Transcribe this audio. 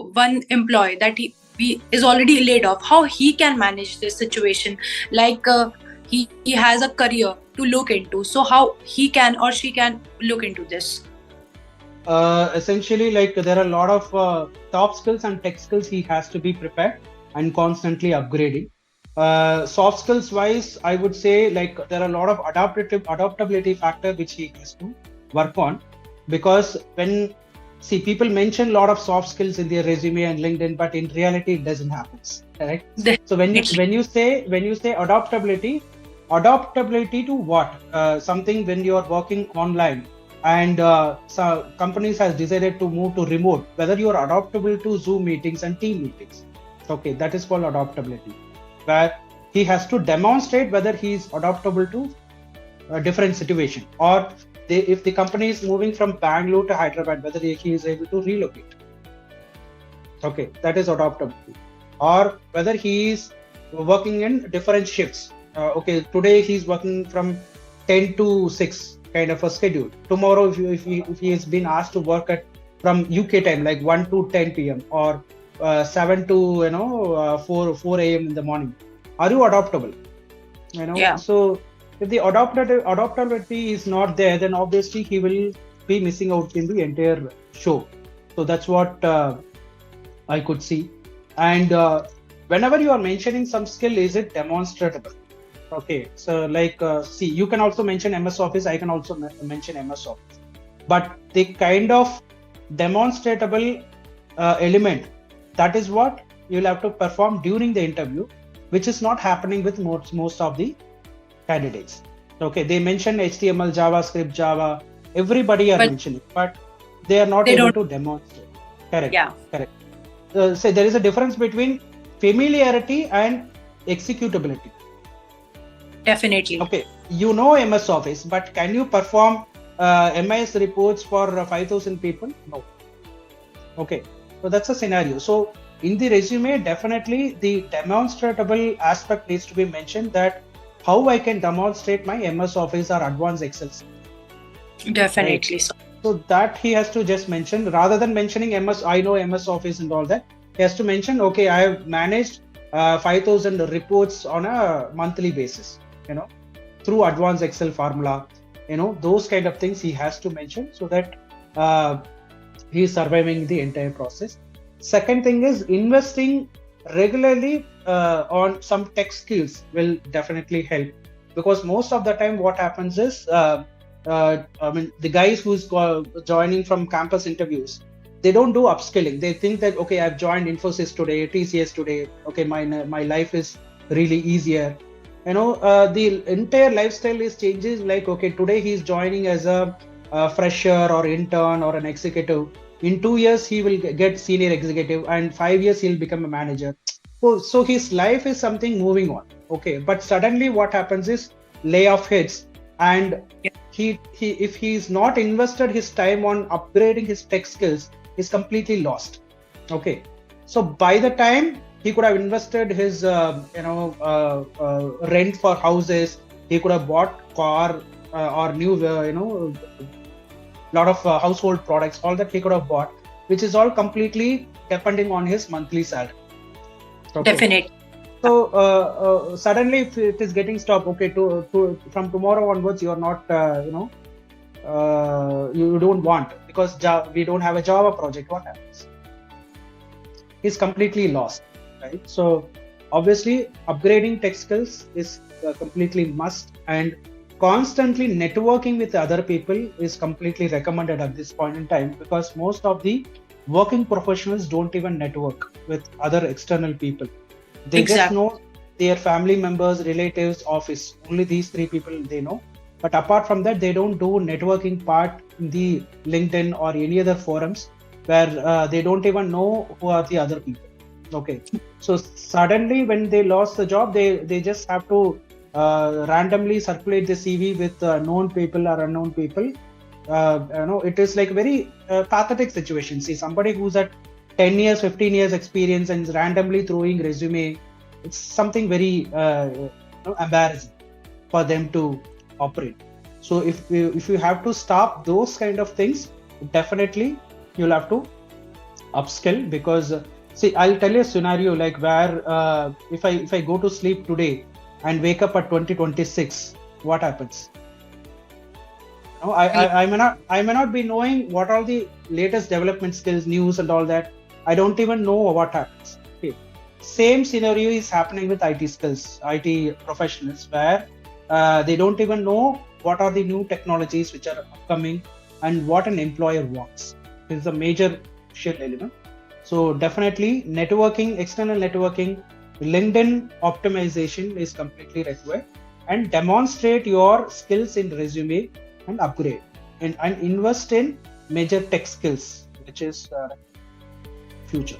one employee that he is already laid off, how he can manage this situation? Like he has a career to look into, so how he can or she can look into this? Essentially, like there are a lot of top skills and tech skills he has to be prepared and constantly upgrading. Soft skills wise, I would say like there are a lot of adaptability factor which he has to work on, because when see people mention a lot of soft skills in their resume and LinkedIn, but in reality it doesn't happen. Correct. So Definitely. when you say adaptability to what? Something when you are working online and so companies has decided to move to remote, whether you are adaptable to Zoom meetings and team meetings. Okay, that is called adaptability, where he has to demonstrate whether he is adaptable to a different situation, or if the company is moving from Bangalore to Hyderabad, whether he is able to relocate. Okay, that is adaptability. Or whether he is working in different shifts. Okay, today he's working from 10 to 6 kind of a schedule. Tomorrow, if he has been asked to work at from UK time, like 1 to 10 p.m. or 7 to 4 a.m. in the morning, are you adaptable? Yeah. So if the adaptability is not there, then obviously he will be missing out in the entire show. So that's what I could see. And whenever you are mentioning some skill, is it demonstrable? Okay, so like see, you can also mention MS Office. I can also mention MS Office, but the kind of demonstrable element, that is what you'll have to perform during the interview, which is not happening with most of the candidates. Okay, they mention HTML, JavaScript, Java, everybody are But mentioning, but they are not they able don't. to demonstrate. Correct, Yeah. correct. Say there is a difference between familiarity and executability. Definitely. Okay, you know MS Office, but can you perform MIS reports for 5,000 people? No. Okay, so that's a scenario. So in the resume, definitely the demonstrable aspect needs to be mentioned, that how I can demonstrate my MS Office or advanced Excel, right? Definitely. So So that he has to just mention, rather than mentioning MS, I know MS Office and all that. He has to mention, okay, I have managed 5,000 reports on a monthly basis, through advanced Excel formula, those kind of things he has to mention, so that uh, he is surviving the entire process. Second thing is investing regularly on some tech skills will definitely help, because most of the time what happens is I mean the guys who's joining from campus interviews, they don't do upskilling. They think that, okay, I've joined Infosys today, TCS today, okay, my life is really easier. The entire lifestyle is changes, like, okay, today he's joining as a fresher or intern or an executive. In 2 years he will get senior executive, and 5 years he'll become a manager. So his life is something moving on. Okay, but suddenly what happens is layoff hits, and yeah. he if he's not invested his time on upgrading his tech skills, is completely lost. Okay, so by the time he could have invested his rent for houses, he could have bought car or new lot of household products, all that he could have bought, which is all completely depending on his monthly salary. Okay, Definitely. so suddenly if it is getting stopped, okay, from tomorrow onwards you are not you don't want, because we don't have a Java project, what happens? He's completely lost, right? So obviously upgrading tech skills is completely must, and constantly networking with other people is completely recommended at this point in time, because most of the working professionals don't even network with other external people. They just Exactly. know their family members, relatives, office, only these three people they know. But apart from that, they don't do networking part in the LinkedIn or any other forums, where they don't even know who are the other people. Okay, so suddenly when they lost the job, they just have to randomly circulate the CV with known people or unknown people. It is like very pathetic situation. See, somebody who's at 10 years, 15 years experience and is randomly throwing resume, it's something very embarrassing for them to operate. So if you have to stop those kind of things, definitely you'll have to upskill, because see, I'll tell you a scenario like where if I go to sleep today and wake up at 2026, what happens? No, I may not be knowing what are the latest development skills, news, and all that. I don't even know what happens. Okay. Same scenario is happening with IT skills, IT professionals, where they don't even know what are the new technologies which are upcoming and what an employer wants. This is a major crucial element. So definitely networking, external networking, LinkedIn optimization is completely required, and demonstrate your skills in resume and upgrade, and invest in major tech skills, which is future.